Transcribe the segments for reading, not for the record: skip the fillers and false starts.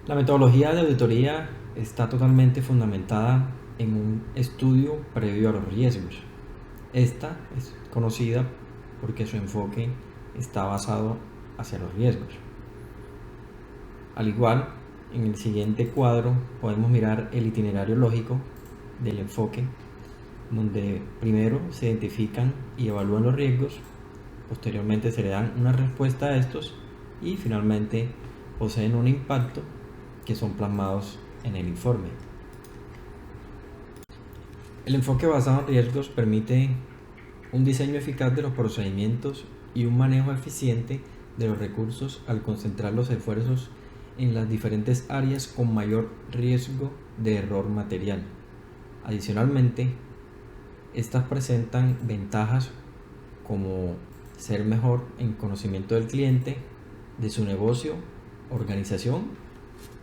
La metodología de auditoría está totalmente fundamentada en un estudio previo a los riesgos. Esta es conocida porque su enfoque está basado hacia los riesgos. Al igual, en el siguiente cuadro podemos mirar el itinerario lógico del enfoque, donde primero se identifican y evalúan los riesgos, posteriormente se le dan una respuesta a estos y finalmente poseen un impacto que son plasmados en el informe. El enfoque basado en riesgos permite un diseño eficaz de los procedimientos y un manejo eficiente de los recursos al concentrar los esfuerzos en las diferentes áreas con mayor riesgo de error material. Adicionalmente, estas presentan ventajas como ser mejor en conocimiento del cliente, de su negocio, organización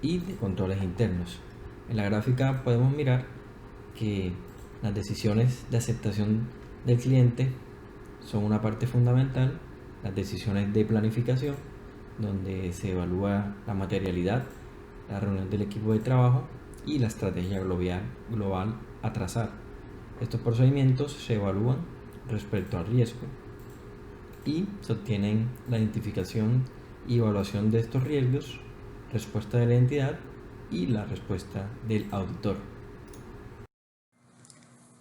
y de controles internos. En la gráfica podemos mirar que las decisiones de aceptación del cliente son una parte fundamental, las decisiones de planificación, donde se evalúa la materialidad, la reunión del equipo de trabajo y la estrategia global a trazar. Estos procedimientos se evalúan respecto al riesgo y se obtienen la identificación y evaluación de estos riesgos, respuesta de la entidad y la respuesta del auditor.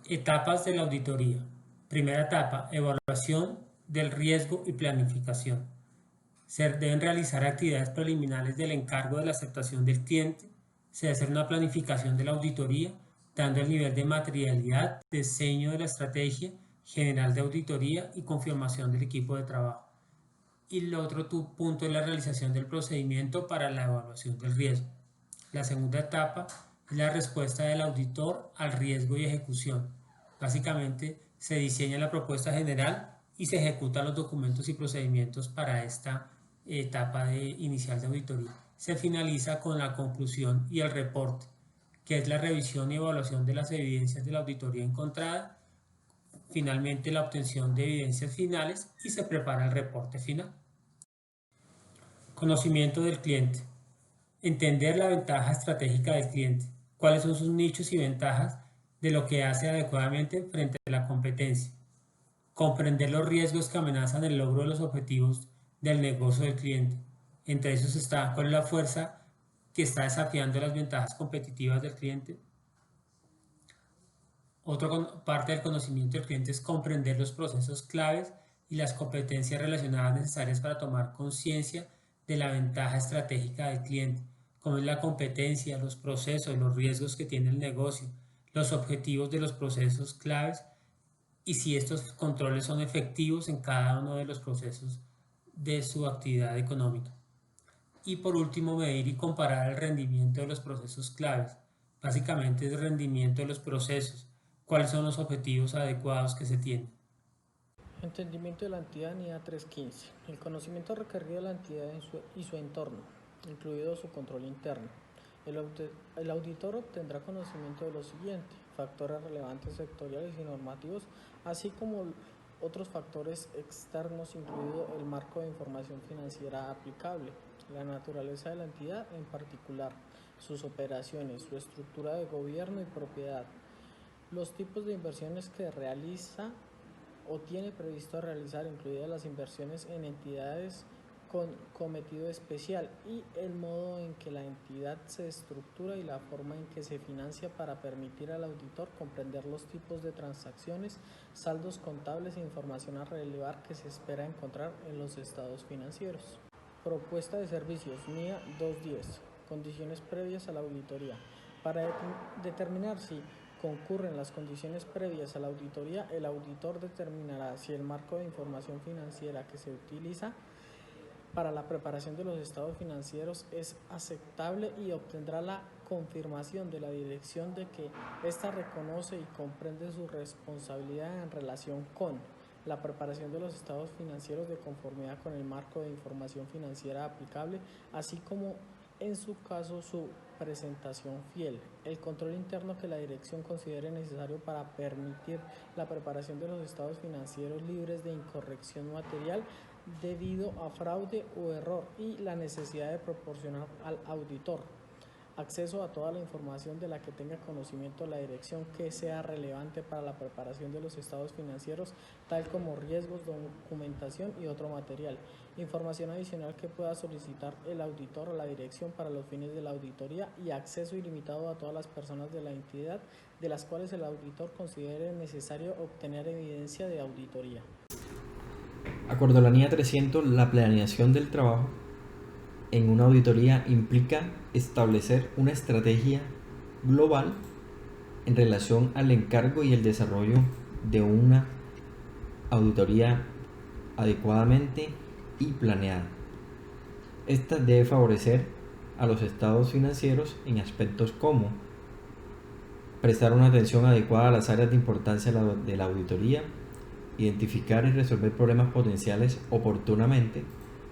Etapas de la auditoría. Primera etapa, evaluación del riesgo y planificación. Se deben realizar actividades preliminares del encargo de la aceptación del cliente. Se debe hacer una planificación de la auditoría, dando el nivel de materialidad, diseño de la estrategia general de auditoría y confirmación del equipo de trabajo. Y el otro punto es la realización del procedimiento para la evaluación del riesgo. La segunda etapa es la respuesta del auditor al riesgo y ejecución. Básicamente se diseña la propuesta general y se ejecutan los documentos y procedimientos para esta etapa inicial de auditoría. Se finaliza con la conclusión y el reporte, que es la revisión y evaluación de las evidencias de la auditoría encontrada, finalmente la obtención de evidencias finales y se prepara el reporte final. Conocimiento del cliente. Entender la ventaja estratégica del cliente, cuáles son sus nichos y ventajas de lo que hace adecuadamente frente a la competencia. Comprender los riesgos que amenazan el logro de los objetivos del negocio del cliente. Entre esos está cuál es la fuerza que está desafiando las ventajas competitivas del cliente. Otra parte del conocimiento del cliente es comprender los procesos claves y las competencias relacionadas necesarias para tomar conciencia de la ventaja estratégica del cliente, como es la competencia, los procesos, los riesgos que tiene el negocio, los objetivos de los procesos claves y si estos controles son efectivos en cada uno de los procesos de su actividad económica. Y por último, medir y comparar el rendimiento de los procesos claves. Básicamente es el rendimiento de los procesos, cuáles son los objetivos adecuados que se tienen. Entendimiento de la entidad NIA 315. El conocimiento requerido de la entidad y su entorno, incluido su control interno. El auditor obtendrá conocimiento de lo siguiente: factores relevantes sectoriales y normativos, así como otros factores externos, incluido el marco de información financiera aplicable, la naturaleza de la entidad en particular, sus operaciones, su estructura de gobierno y propiedad, los tipos de inversiones que realiza o tiene previsto realizar, incluidas las inversiones en entidades con cometido especial, y el modo en que la entidad se estructura y la forma en que se financia para permitir al auditor comprender los tipos de transacciones, saldos contables e información a relevar que se espera encontrar en los estados financieros. Propuesta de servicios NIA 210. Condiciones previas a la auditoría. Para determinar si concurren las condiciones previas a la auditoría, el auditor determinará si el marco de información financiera que se utiliza para la preparación de los estados financieros es aceptable y obtendrá la confirmación de la dirección de que ésta reconoce y comprende su responsabilidad en relación con la preparación de los estados financieros de conformidad con el marco de información financiera aplicable, así como en su caso su presentación fiel, el control interno que la dirección considere necesario para permitir la preparación de los estados financieros libres de incorrección material debido a fraude o error, y la necesidad de proporcionar al auditor acceso a toda la información de la que tenga conocimiento la dirección que sea relevante para la preparación de los estados financieros, tal como riesgos, documentación y otro material. Información adicional que pueda solicitar el auditor a la dirección para los fines de la auditoría y acceso ilimitado a todas las personas de la entidad de las cuales el auditor considere necesario obtener evidencia de auditoría. Acorde a la NIA 300, la planeación del trabajo en una auditoría implica establecer una estrategia global en relación al encargo y el desarrollo de una auditoría adecuadamente y planeada. Esta debe favorecer a los estados financieros en aspectos como prestar una atención adecuada a las áreas de importancia de la auditoría, identificar y resolver problemas potenciales oportunamente,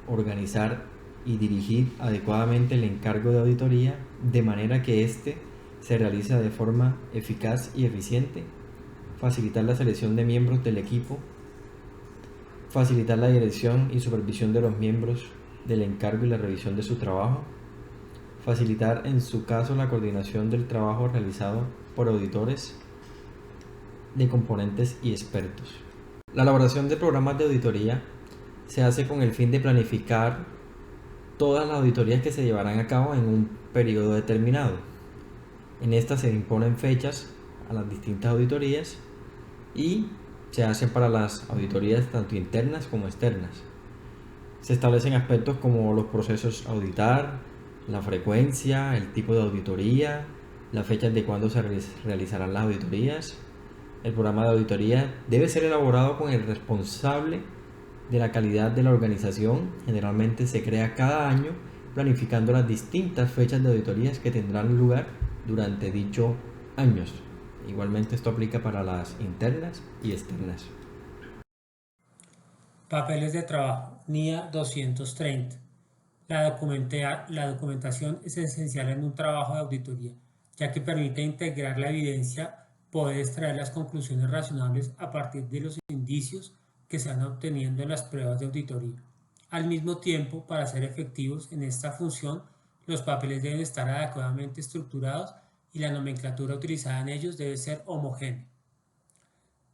organizar y dirigir adecuadamente el encargo de auditoría de manera que éste se realice de forma eficaz y eficiente, facilitar la selección de miembros del equipo, facilitar la dirección y supervisión de los miembros del encargo y la revisión de su trabajo, facilitar en su caso la coordinación del trabajo realizado por auditores de componentes y expertos. La elaboración de programas de auditoría se hace con el fin de planificar todas las auditorías que se llevarán a cabo en un periodo determinado. En estas se imponen fechas a las distintas auditorías y se hacen para las auditorías tanto internas como externas. Se establecen aspectos como los procesos a auditar, la frecuencia, el tipo de auditoría, las fechas de cuándo se realizarán las auditorías. El programa de auditoría debe ser elaborado con el responsable de la calidad de la organización. Generalmente se crea cada año planificando las distintas fechas de auditorías que tendrán lugar durante dichos años. Igualmente esto aplica para las internas y externas. Papeles de trabajo, NIA 230. La documentación es esencial en un trabajo de auditoría, ya que permite integrar la evidencia, poder extraer las conclusiones razonables a partir de los indicios que se van obteniendo en las pruebas de auditoría. Al mismo tiempo, para ser efectivos en esta función, los papeles deben estar adecuadamente estructurados y la nomenclatura utilizada en ellos debe ser homogénea.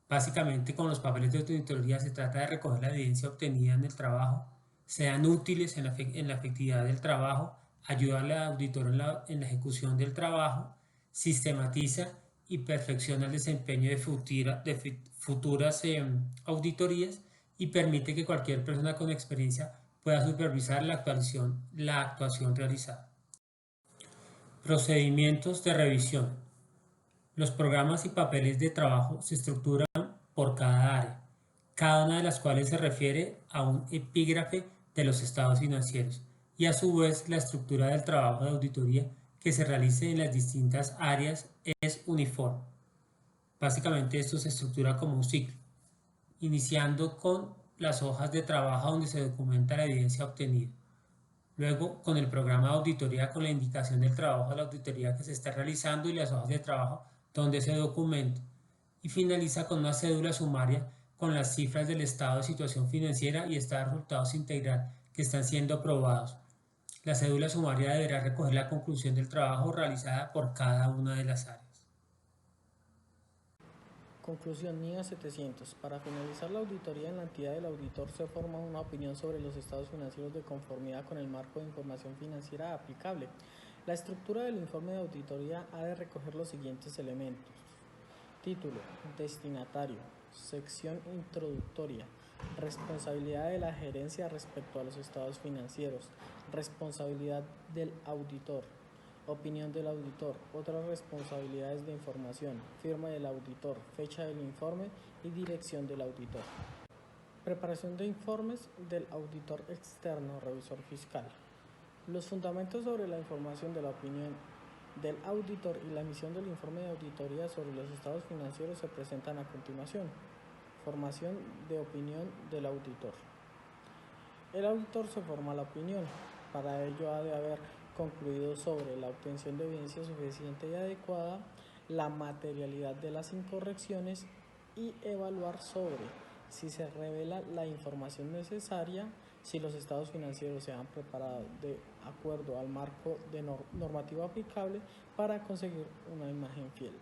Básicamente, con los papeles de auditoría se trata de recoger la evidencia obtenida en el trabajo, sean útiles en la efectividad del trabajo, ayudarle al auditor en la ejecución del trabajo, sistematiza y perfecciona el desempeño de futuras auditorías y permite que cualquier persona con experiencia pueda supervisar la actuación realizada. Procedimientos de revisión. Los programas y papeles de trabajo se estructuran por cada área, cada una de las cuales se refiere a un epígrafe de los estados financieros y a su vez la estructura del trabajo de auditoría que se realice en las distintas áreas es uniforme. Básicamente esto se estructura como un ciclo, iniciando con las hojas de trabajo donde se documenta la evidencia obtenida. Luego, con el programa de auditoría con la indicación del trabajo de la auditoría que se está realizando y las hojas de trabajo donde se documenta. Y finaliza con una cédula sumaria con las cifras del estado de situación financiera y estado de resultados integral que están siendo aprobados. La cédula sumaria deberá recoger la conclusión del trabajo realizada por cada una de las áreas. Conclusión NIA 700. Para finalizar la auditoría en la entidad del auditor se forma una opinión sobre los estados financieros de conformidad con el marco de información financiera aplicable. La estructura del informe de auditoría ha de recoger los siguientes elementos. Título, destinatario, sección introductoria, responsabilidad de la gerencia respecto a los estados financieros, responsabilidad del auditor, opinión del auditor, otras responsabilidades de información, firma del auditor, fecha del informe y dirección del auditor. Preparación de informes del auditor externo, revisor fiscal. Los fundamentos sobre la información de la opinión del auditor y la emisión del informe de auditoría sobre los estados financieros se presentan a continuación. Formación de opinión del auditor. El auditor se forma la opinión. Para ello ha de haber concluido sobre la obtención de evidencia suficiente y adecuada, la materialidad de las incorrecciones y evaluar sobre si se revela la información necesaria, si los estados financieros se han preparado de acuerdo al marco de normativa aplicable para conseguir una imagen fiel.